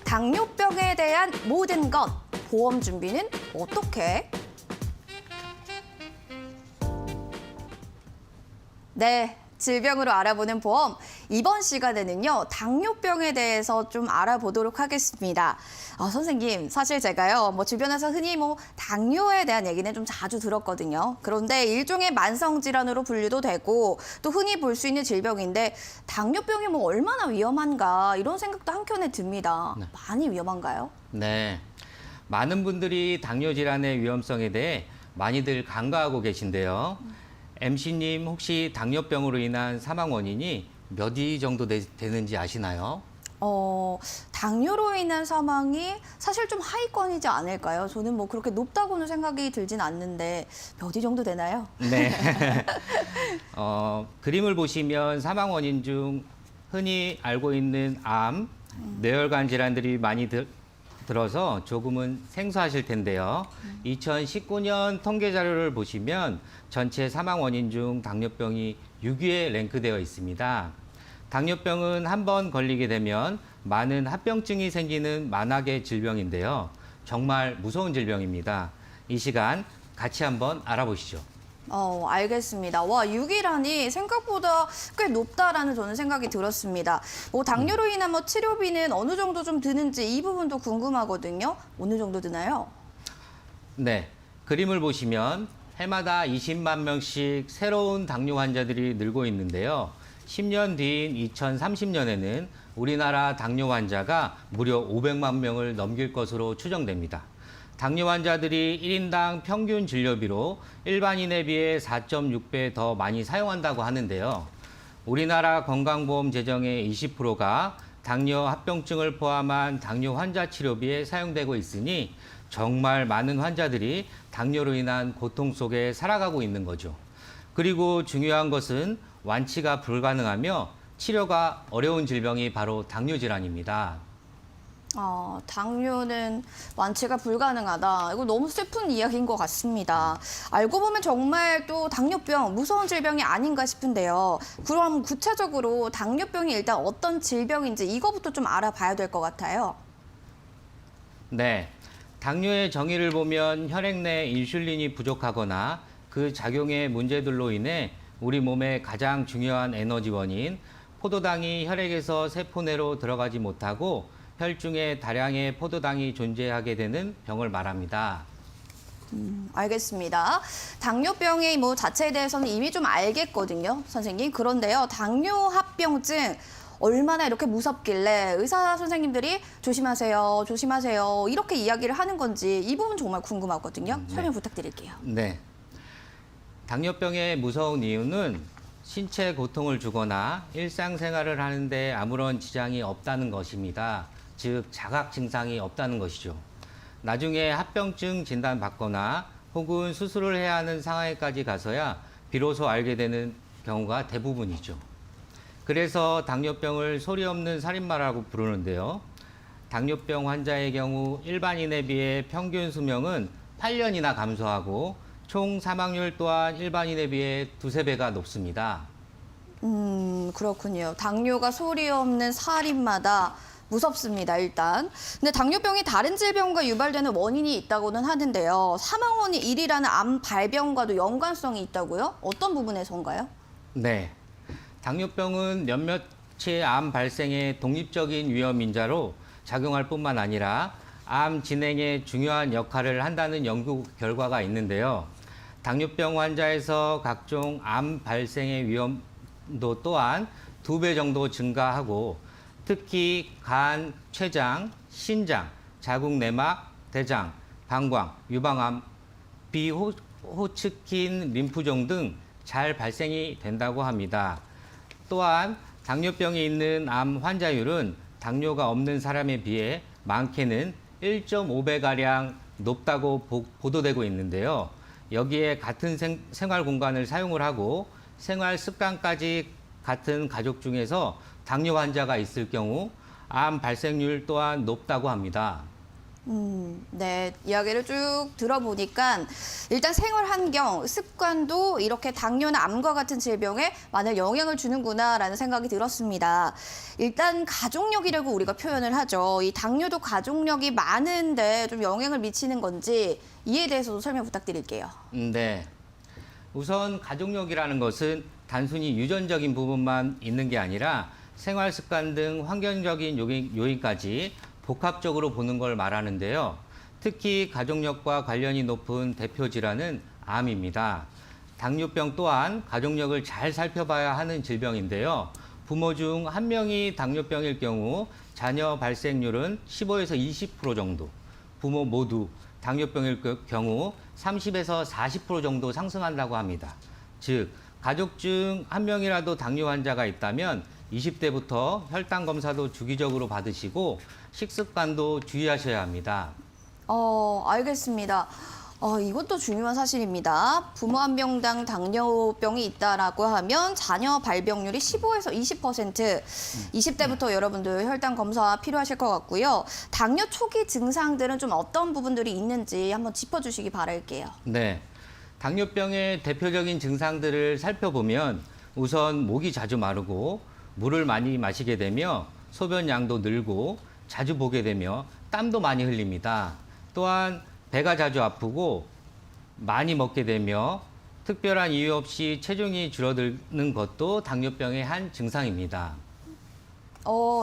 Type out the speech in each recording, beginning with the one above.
당뇨병에 대한 모든 것, 보험 준비는 어떻게? 네, 질병으로 알아보는 보험. 이번 시간에는요, 당뇨병에 대해서 좀 알아보도록 하겠습니다. 선생님, 사실 제가요, 주변에서 흔히 당뇨에 대한 얘기는 좀 자주 들었거든요. 그런데 일종의 만성질환으로 분류도 되고, 또 흔히 볼 수 있는 질병인데, 당뇨병이 얼마나 위험한가, 이런 생각도 한켠에 듭니다. 네. 많이 위험한가요? 네, 많은 분들이 당뇨 질환의 위험성에 대해 많이들 간과하고 계신데요. MC님 혹시 당뇨병으로 인한 사망 원인이 몇 위 정도 되는지 아시나요? 당뇨로 인한 사망이 사실 좀 하위권이지 않을까요? 저는 그렇게 높다고는 생각이 들진 않는데 몇 위 정도 되나요? 네. 그림을 보시면 사망 원인 중 흔히 알고 있는 암, 뇌혈관 질환들이 많이 들어서 조금은 생소하실 텐데요. 2019년 통계 자료를 보시면 전체 사망 원인 중 당뇨병이 6위에 랭크되어 있습니다. 당뇨병은 한 번 걸리게 되면 많은 합병증이 생기는 만악의 질병인데요. 정말 무서운 질병입니다. 이 시간 같이 한번 알아보시죠. 알겠습니다. 와, 6위라니 생각보다 꽤 높다라는 저는 생각이 들었습니다. 당뇨로 인한 치료비는 어느 정도 좀 드는지 이 부분도 궁금하거든요. 어느 정도 드나요? 네, 그림을 보시면 해마다 20만 명씩 새로운 당뇨 환자들이 늘고 있는데요. 10년 뒤인 2030년에는 우리나라 당뇨 환자가 무려 500만 명을 넘길 것으로 추정됩니다. 당뇨 환자들이 1인당 평균 진료비로 일반인에 비해 4.6배 더 많이 사용한다고 하는데요. 우리나라 건강보험 재정의 20%가 당뇨 합병증을 포함한 당뇨 환자 치료비에 사용되고 있으니 정말 많은 환자들이 당뇨로 인한 고통 속에 살아가고 있는 거죠. 그리고 중요한 것은 완치가 불가능하며 치료가 어려운 질병이 바로 당뇨 질환입니다. 당뇨는 완치가 불가능하다. 이거 너무 슬픈 이야기인 것 같습니다. 알고 보면 정말 또 당뇨병, 무서운 질병이 아닌가 싶은데요. 그럼 구체적으로 당뇨병이 일단 어떤 질병인지 이거부터 좀 알아봐야 될 것 같아요. 네, 당뇨의 정의를 보면 혈액 내 인슐린이 부족하거나 그 작용의 문제들로 인해 우리 몸의 가장 중요한 에너지원인 포도당이 혈액에서 세포 내로 들어가지 못하고 혈중에 다량의 포도당이 존재하게 되는 병을 말합니다. 알겠습니다. 당뇨병의 자체에 대해서는 이미 좀 알겠거든요, 선생님. 그런데요, 당뇨 합병증 얼마나 이렇게 무섭길래 의사 선생님들이 조심하세요, 조심하세요 이렇게 이야기를 하는 건지 이 부분 정말 궁금하거든요. 설명 부탁드릴게요. 네. 당뇨병의 무서운 이유는 신체 고통을 주거나 일상생활을 하는데 아무런 지장이 없다는 것입니다. 즉, 자각 증상이 없다는 것이죠. 나중에 합병증 진단받거나 혹은 수술을 해야 하는 상황에까지 가서야 비로소 알게 되는 경우가 대부분이죠. 그래서 당뇨병을 소리 없는 살인마라고 부르는데요. 당뇨병 환자의 경우 일반인에 비해 평균 수명은 8년이나 감소하고 총 사망률 또한 일반인에 비해 2~3배가 높습니다. 그렇군요. 당뇨가 소리 없는 살인마다 무섭습니다, 일단. 근데 당뇨병이 다른 질병과 유발되는 원인이 있다고는 하는데요. 사망 원인 1위라는 암 발병과도 연관성이 있다고요? 어떤 부분에서인가요? 네. 당뇨병은 몇몇의 암 발생의 독립적인 위험 인자로 작용할 뿐만 아니라 암 진행에 중요한 역할을 한다는 연구 결과가 있는데요. 당뇨병 환자에서 각종 암 발생의 위험도 또한 2배 정도 증가하고 특히 간, 췌장, 신장, 자궁 내막, 대장, 방광, 유방암, 비호츠킨 림프종 등 잘 발생이 된다고 합니다. 또한 당뇨병이 있는 암 환자율은 당뇨가 없는 사람에 비해 많게는 1.5배가량 높다고 보도되고 있는데요. 여기에 같은 생활 공간을 사용을 하고 생활 습관까지 같은 가족 중에서 당뇨 환자가 있을 경우 암 발생률 또한 높다고 합니다. 네, 이야기를 쭉 들어보니까 일단 생활 환경, 습관도 이렇게 당뇨나 암과 같은 질병에 많은 영향을 주는구나라는 생각이 들었습니다. 일단 가족력이라고 우리가 표현을 하죠. 이 당뇨도 가족력이 많은데 좀 영향을 미치는 건지 이에 대해서도 설명 부탁드릴게요. 네. 우선 가족력이라는 것은 단순히 유전적인 부분만 있는 게 아니라 생활 습관 등 환경적인 요인까지 복합적으로 보는 걸 말하는데요. 특히 가족력과 관련이 높은 대표 질환은 암입니다. 당뇨병 또한 가족력을 잘 살펴봐야 하는 질병인데요. 부모 중 한 명이 당뇨병일 경우 자녀 발생률은 15에서 20% 정도, 부모 모두 당뇨병일 경우 30에서 40% 정도 상승한다고 합니다. 즉, 가족 중 한 명이라도 당뇨 환자가 있다면 20대부터 혈당 검사도 주기적으로 받으시고 식습관도 주의하셔야 합니다. 알겠습니다. 이것도 중요한 사실입니다. 부모 한 명당 당뇨병이 있다라고 하면 자녀 발병률이 15에서 20%, 20대부터 여러분들 혈당 검사 필요하실 것 같고요. 당뇨 초기 증상들은 좀 어떤 부분들이 있는지 한번 짚어주시기 바랄게요. 네. 당뇨병의 대표적인 증상들을 살펴보면 우선 목이 자주 마르고 물을 많이 마시게 되며 소변 양도 늘고 자주 보게 되며 땀도 많이 흘립니다. 또한 배가 자주 아프고 많이 먹게 되며 특별한 이유 없이 체중이 줄어드는 것도 당뇨병의 한 증상입니다.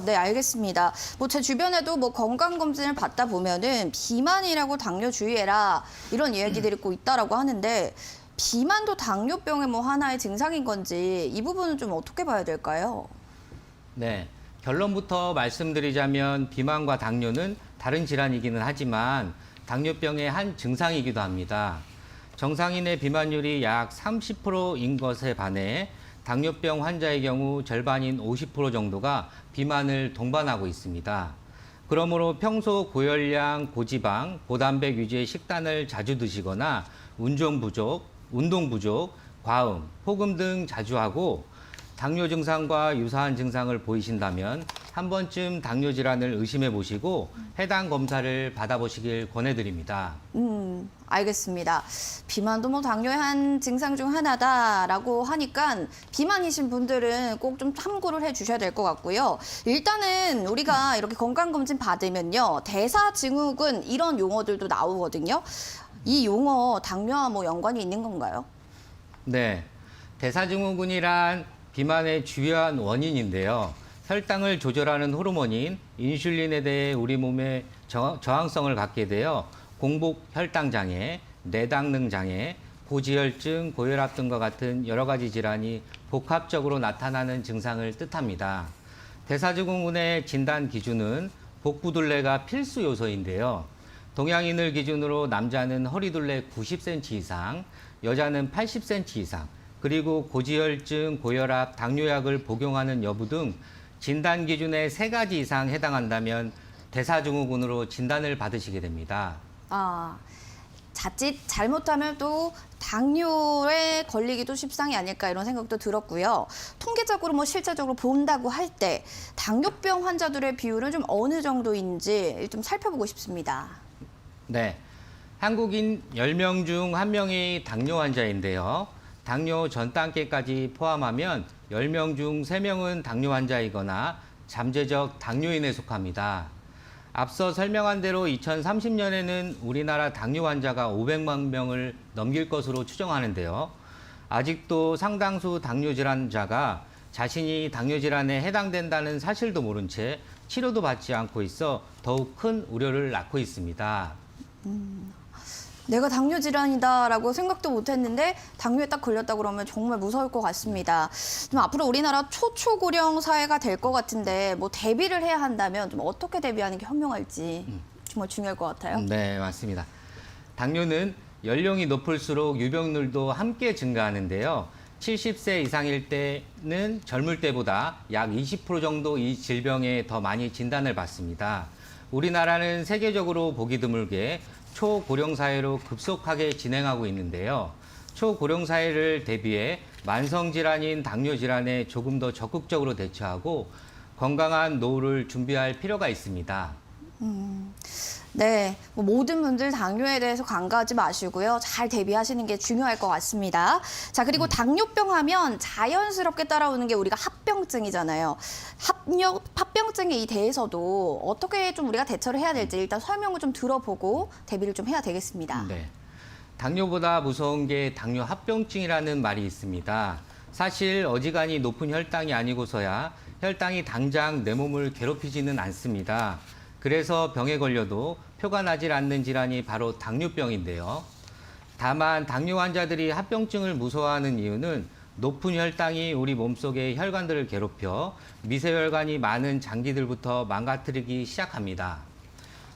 네, 알겠습니다. 제 주변에도 건강검진을 받다 보면은 비만이라고 당뇨 주의해라 이런 이야기들이 있고 있다라고 하는데 비만도 당뇨병의 하나의 증상인 건지 이 부분은 좀 어떻게 봐야 될까요? 네. 결론부터 말씀드리자면 비만과 당뇨는 다른 질환이기는 하지만 당뇨병의 한 증상이기도 합니다. 정상인의 비만율이 약 30%인 것에 반해 당뇨병 환자의 경우 절반인 50% 정도가 비만을 동반하고 있습니다. 그러므로 평소 고열량, 고지방, 고단백 위주의 식단을 자주 드시거나 운동 부족, 과음, 폭음 등 자주 하고 당뇨 증상과 유사한 증상을 보이신다면 한 번쯤 당뇨 질환을 의심해 보시고 해당 검사를 받아보시길 권해드립니다. 알겠습니다. 비만도 당뇨의 한 증상 중 하나다라고 하니까 비만이신 분들은 꼭 좀 참고를 해 주셔야 될 것 같고요. 일단은 우리가 이렇게 건강검진 받으면요. 대사증후군 이런 용어들도 나오거든요. 이 용어 당뇨와 연관이 있는 건가요? 네, 대사증후군이란 비만의 주요한 원인인데요. 혈당을 조절하는 호르몬인 인슐린에 대해 우리 몸에 저항성을 갖게 되어 공복 혈당 장애, 내당능 장애, 고지혈증, 고혈압 등과 같은 여러 가지 질환이 복합적으로 나타나는 증상을 뜻합니다. 대사증후군의 진단 기준은 복부둘레가 필수 요소인데요. 동양인을 기준으로 남자는 허리둘레 90cm 이상, 여자는 80cm 이상, 그리고 고지혈증, 고혈압, 당뇨약을 복용하는 여부 등 진단 기준에 3가지 이상 해당한다면 대사증후군으로 진단을 받으시게 됩니다. 자칫 잘못하면 또 당뇨에 걸리기도 십상이 아닐까 이런 생각도 들었고요. 통계적으로 실제적으로 본다고 할 때 당뇨병 환자들의 비율은 좀 어느 정도인지 좀 살펴보고 싶습니다. 네, 한국인 10명 중 1명이 당뇨 환자인데요. 당뇨 전 단계까지 포함하면 10명 중 3명은 당뇨 환자이거나 잠재적 당뇨인에 속합니다. 앞서 설명한 대로 2030년에는 우리나라 당뇨 환자가 500만 명을 넘길 것으로 추정하는데요. 아직도 상당수 당뇨 질환자가 자신이 당뇨 질환에 해당된다는 사실도 모른 채 치료도 받지 않고 있어 더욱 큰 우려를 낳고 있습니다. 내가 당뇨 질환이다라고 생각도 못했는데 당뇨에 딱 걸렸다 그러면 정말 무서울 것 같습니다. 좀 앞으로 우리나라 초초고령 사회가 될 것 같은데 대비를 해야 한다면 좀 어떻게 대비하는 게 현명할지 정말 중요할 것 같아요. 네, 맞습니다. 당뇨는 연령이 높을수록 유병률도 함께 증가하는데요. 70세 이상일 때는 젊을 때보다 약 20% 정도 이 질병에 더 많이 진단을 받습니다. 우리나라는 세계적으로 보기 드물게 초고령 사회로 급속하게 진행하고 있는데요. 초고령 사회를 대비해 만성질환인 당뇨 질환에 조금 더 적극적으로 대처하고 건강한 노후를 준비할 필요가 있습니다. 네, 뭐 모든 분들 당뇨에 대해서 간과하지 마시고요. 잘 대비하시는 게 중요할 것 같습니다. 자, 그리고 당뇨병 하면 자연스럽게 따라오는 게 우리가 합병증이잖아요. 합병증에 대해서도 어떻게 좀 우리가 대처를 해야 될지 일단 설명을 좀 들어보고 대비를 좀 해야 되겠습니다. 네. 당뇨보다 무서운 게 당뇨 합병증이라는 말이 있습니다. 사실 어지간히 높은 혈당이 아니고서야 혈당이 당장 내 몸을 괴롭히지는 않습니다. 그래서 병에 걸려도 표가 나질 않는 질환이 바로 당뇨병인데요. 다만 당뇨 환자들이 합병증을 무서워하는 이유는 높은 혈당이 우리 몸속의 혈관들을 괴롭혀 미세혈관이 많은 장기들부터 망가뜨리기 시작합니다.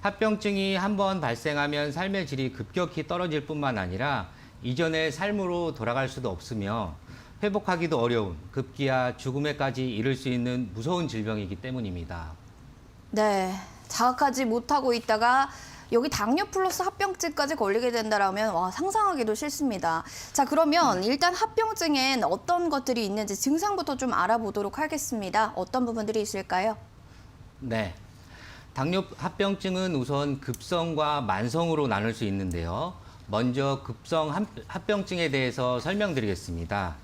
합병증이 한번 발생하면 삶의 질이 급격히 떨어질 뿐만 아니라 이전의 삶으로 돌아갈 수도 없으며 회복하기도 어려운 급기야 죽음에까지 이를 수 있는 무서운 질병이기 때문입니다. 네, 자각하지 못하고 있다가 여기 당뇨 플러스 합병증까지 걸리게 된다라면 와, 상상하기도 싫습니다. 자, 그러면 일단 합병증엔 어떤 것들이 있는지 증상부터 좀 알아보도록 하겠습니다. 어떤 부분들이 있을까요? 네. 당뇨 합병증은 우선 급성과 만성으로 나눌 수 있는데요. 먼저 급성 합병증에 대해서 설명드리겠습니다.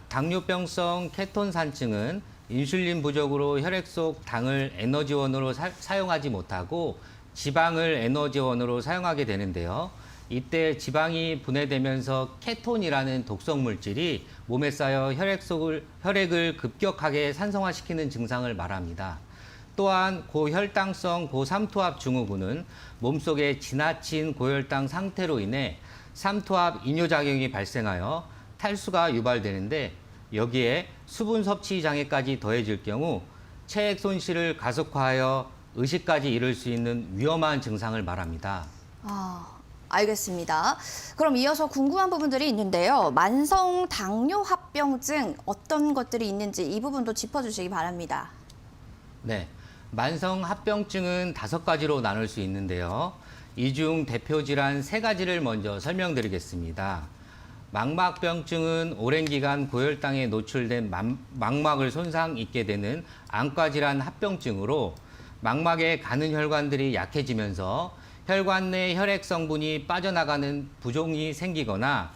당뇨병성 케톤산증은 인슐린 부족으로 혈액 속 당을 에너지원으로 사용하지 못하고 지방을 에너지원으로 사용하게 되는데요. 이때 지방이 분해되면서 케톤이라는 독성 물질이 몸에 쌓여 혈액을 급격하게 산성화시키는 증상을 말합니다. 또한 고혈당성 고삼투압 증후군은 몸속에 지나친 고혈당 상태로 인해 삼투압 이뇨작용이 발생하여 탈수가 유발되는데 여기에 수분 섭취 장애까지 더해질 경우 체액 손실을 가속화하여 의식까지 이를 수 있는 위험한 증상을 말합니다. 알겠습니다. 그럼 이어서 궁금한 부분들이 있는데요. 만성 당뇨 합병증 어떤 것들이 있는지 이 부분도 짚어주시기 바랍니다. 네, 만성 합병증은 5가지로 나눌 수 있는데요. 이 중 대표 질환 3가지를 먼저 설명드리겠습니다. 망막병증은 오랜 기간 고혈당에 노출된 망막을 손상 입게 되는 안과 질환 합병증으로 망막에 가는 혈관들이 약해지면서 혈관 내 혈액 성분이 빠져나가는 부종이 생기거나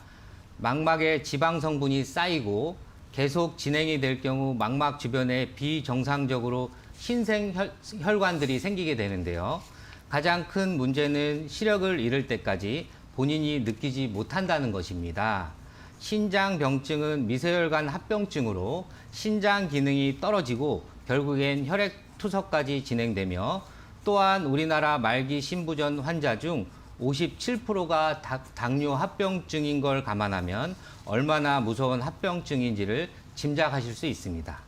망막에 지방 성분이 쌓이고 계속 진행이 될 경우 망막 주변에 비정상적으로 신생 혈관들이 생기게 되는데요. 가장 큰 문제는 시력을 잃을 때까지 본인이 느끼지 못한다는 것입니다. 신장병증은 미세혈관 합병증으로 신장 기능이 떨어지고 결국엔 혈액 투석까지 진행되며 또한 우리나라 말기 신부전 환자 중 57%가 당뇨 합병증인 걸 감안하면 얼마나 무서운 합병증인지를 짐작하실 수 있습니다.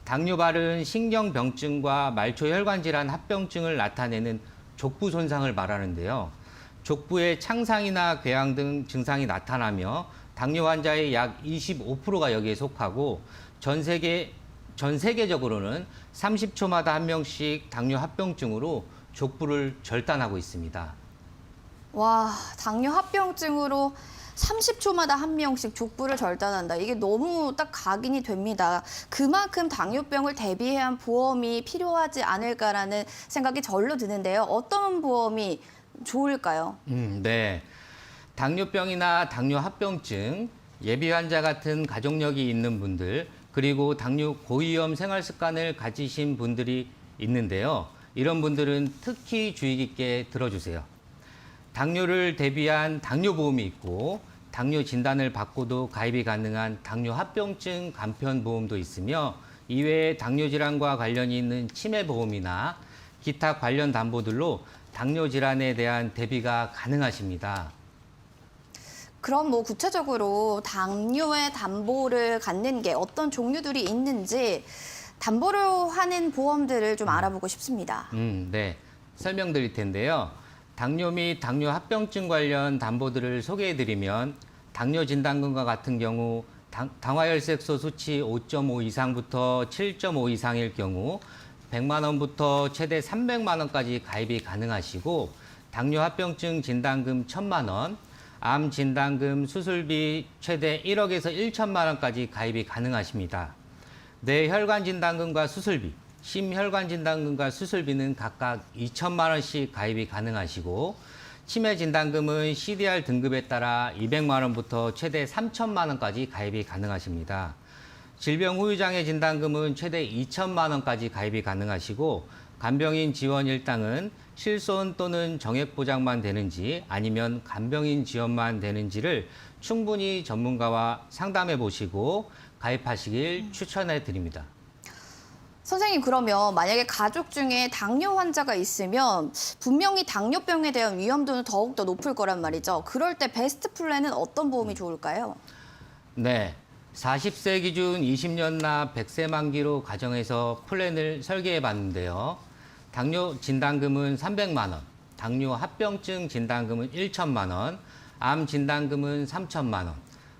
당뇨발은 신경병증과 말초혈관 질환 합병증을 나타내는 족부 손상을 말하는데요. 족부에 창상이나 궤양 등 증상이 나타나며 당뇨 환자의 약 25%가 여기에 속하고 전 세계적으로는 30초마다 한 명씩 당뇨 합병증으로 족부를 절단하고 있습니다. 와, 당뇨 합병증으로 30초마다 한 명씩 족부를 절단한다. 이게 너무 딱 각인이 됩니다. 그만큼 당뇨병을 대비한 보험이 필요하지 않을까라는 생각이 절로 드는데요. 어떤 보험이 좋을까요? 네. 당뇨병이나 당뇨 합병증, 예비 환자 같은 가족력이 있는 분들, 그리고 당뇨 고위험 생활 습관을 가지신 분들이 있는데요. 이런 분들은 특히 주의 깊게 들어주세요. 당뇨를 대비한 당뇨보험이 있고 당뇨 진단을 받고도 가입이 가능한 당뇨 합병증 간편보험도 있으며 이외에 당뇨 질환과 관련이 있는 치매보험이나 기타 관련 담보들로 당뇨 질환에 대한 대비가 가능하십니다. 그럼 뭐 구체적으로 당뇨의 담보를 갖는 게 어떤 종류들이 있는지 담보로 하는 보험들을 좀 알아보고 싶습니다. 네. 설명드릴 텐데요. 당뇨 및 당뇨 합병증 관련 담보들을 소개해드리면 당뇨 진단금과 같은 경우 당화혈색소 수치 5.5 이상부터 7.5 이상일 경우 100만 원부터 최대 300만 원까지 가입이 가능하시고 당뇨 합병증 진단금 1,000만 원, 암 진단금 수술비 최대 1억에서 1천만 원까지 가입이 가능하십니다. 뇌혈관 진단금과 수술비, 심혈관 진단금과 수술비는 각각 2천만 원씩 가입이 가능하시고 치매 진단금은 CDR 등급에 따라 200만 원부터 최대 3천만 원까지 가입이 가능하십니다. 질병 후유장애 진단금은 최대 2천만 원까지 가입이 가능하시고 간병인 지원 일당은 실손 또는 정액 보장만 되는지 아니면 간병인 지원만 되는지를 충분히 전문가와 상담해 보시고 가입하시길 추천해 드립니다. 선생님, 그러면 만약에 가족 중에 당뇨 환자가 있으면 분명히 당뇨병에 대한 위험도는 더욱더 높을 거란 말이죠. 그럴 때 베스트 플랜은 어떤 보험이 좋을까요? 네. 40세 기준 20년 나 100세 만기로 가정해서 플랜을 설계해 봤는데요. 당뇨 진단금은 300만 원, 당뇨 합병증 진단금은 1천만 원, 암 진단금은 3천만 원,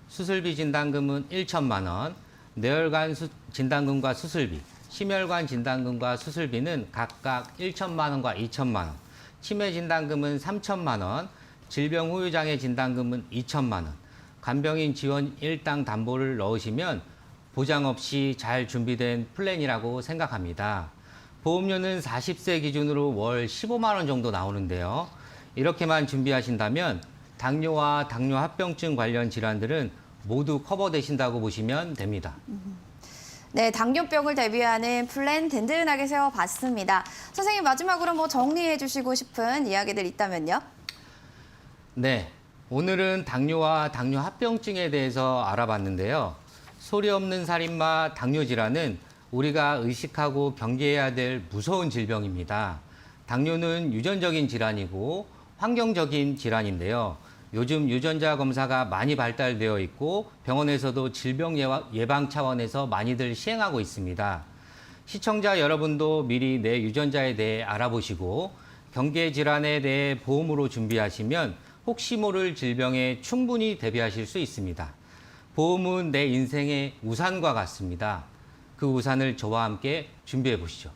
수술비 진단금은 1천만 원, 뇌혈관 진단금과 수술비, 심혈관 진단금과 수술비는 각각 1천만 원과 2천만 원, 치매 진단금은 3천만 원, 질병 후유장애 진단금은 2천만 원, 간병인 지원 일당 담보를 넣으시면 보장 없이 잘 준비된 플랜이라고 생각합니다. 보험료는 40세 기준으로 월 15만 원 정도 나오는데요. 이렇게만 준비하신다면 당뇨와 당뇨 합병증 관련 질환들은 모두 커버되신다고 보시면 됩니다. 네, 당뇨병을 대비하는 플랜 든든하게 세워봤습니다. 선생님, 마지막으로 뭐 정리해 주시고 싶은 이야기들 있다면요? 네, 오늘은 당뇨와 당뇨 합병증에 대해서 알아봤는데요. 소리 없는 살인마 당뇨 질환은 우리가 의식하고 경계해야 될 무서운 질병입니다. 당뇨는 유전적인 질환이고 환경적인 질환인데요. 요즘 유전자 검사가 많이 발달되어 있고 병원에서도 질병 예방 차원에서 많이들 시행하고 있습니다. 시청자 여러분도 미리 내 유전자에 대해 알아보시고 경계 질환에 대해 보험으로 준비하시면 혹시 모를 질병에 충분히 대비하실 수 있습니다. 보험은 내 인생의 우산과 같습니다. 그 우산을 저와 함께 준비해 보시죠.